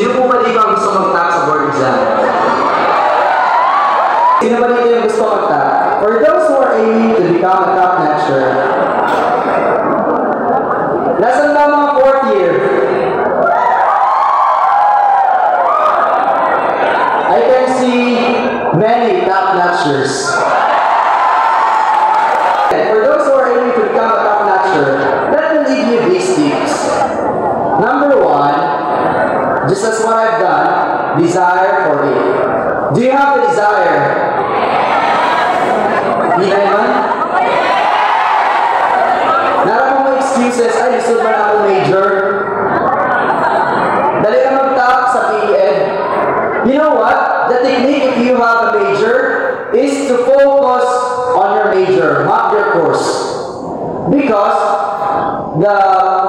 Sino po ba dito ang gusto mag-top sa board exam? Sino ba dito yung gusto mag-top? For those who are aiming to become a top notcher, nasan ba mga 4th year? I can see many top notchers. For those who are aiming to become a top notcher, let me leave you these tips. Number 1, just as what I've done, desire for it. Do you have the desire? Hindi naman? Narang mo excuses, ay gusto ba na ako major? Dali na mag-top sa PED. You know what? The technique if you have a major is to focus on your major, not your course. Because the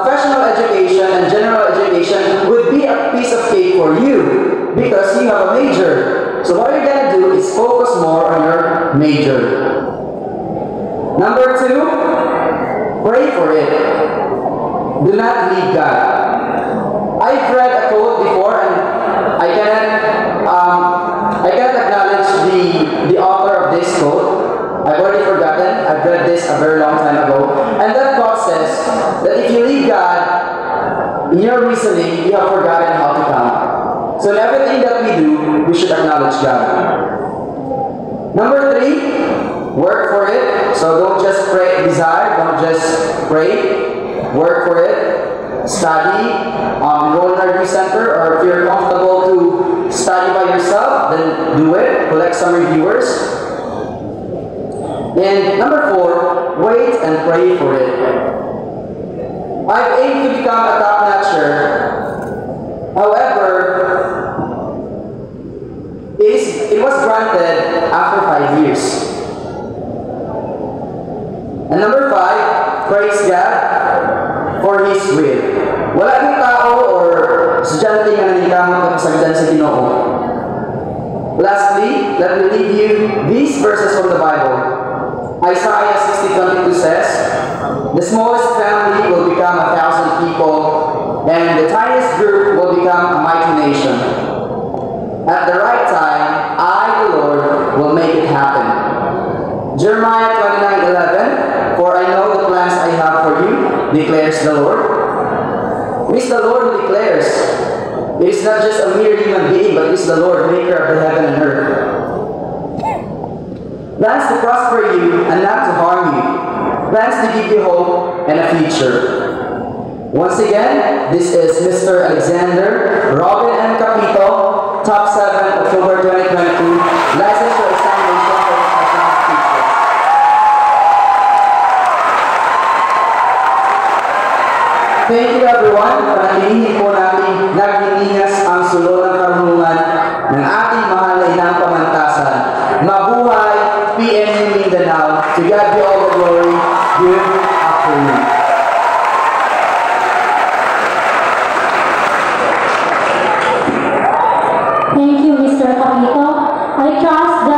professional education and general education would be a piece of cake for you because you have a major. So what you're gonna do is focus more on your major. Number 2, pray for it. Do not leave God. I've read a quote before and I cannot acknowledge the author of this quote. I've already forgotten. I've read this a very long time ago. And that quote says that if you leave God in your reasoning, you have forgotten how to count. So in everything that we do, we should acknowledge God. Number 3, work for it. So don't just pray, desire, don't just pray. Work for it. Study, enroll in a review center, or if you're comfortable to study by yourself, then do it. Collect some reviewers. And number 4, wait and pray for it. I've aimed to become a top notcher. However, it was granted after 5 years. And number 5, praise God for His will. Wala kang tao or estudyante nga nanikamot ng kasagitan sa Ginoo. Lastly, let me leave you these verses from the Bible. Isaiah 60:22 says, "The smallest family will become 1,000 people, and the tiniest group will become a mighty nation. At the right time, I, the Lord, will make it happen." Jeremiah 29:11, "For I know the plans I have for you, declares the Lord." It is the Lord who declares. It is not just a mere human being, but it is the Lord, maker of the heaven and earth. Plans to prosper you and not to harm you. Plans to give you hope and a future. Once again, this is Mr. Alexander Robin M. Capito, Top 7, October 2022, License for Examination for Professional Teachers. Thank you everyone. Panatilihin po natin nagninginas ang sulo ng karunungan ng ating mahal na inang pamantasan. Mabuhay PNU Mindanao. To God be all the glory. Good afternoon. Thank you, Mr. Capito. I trust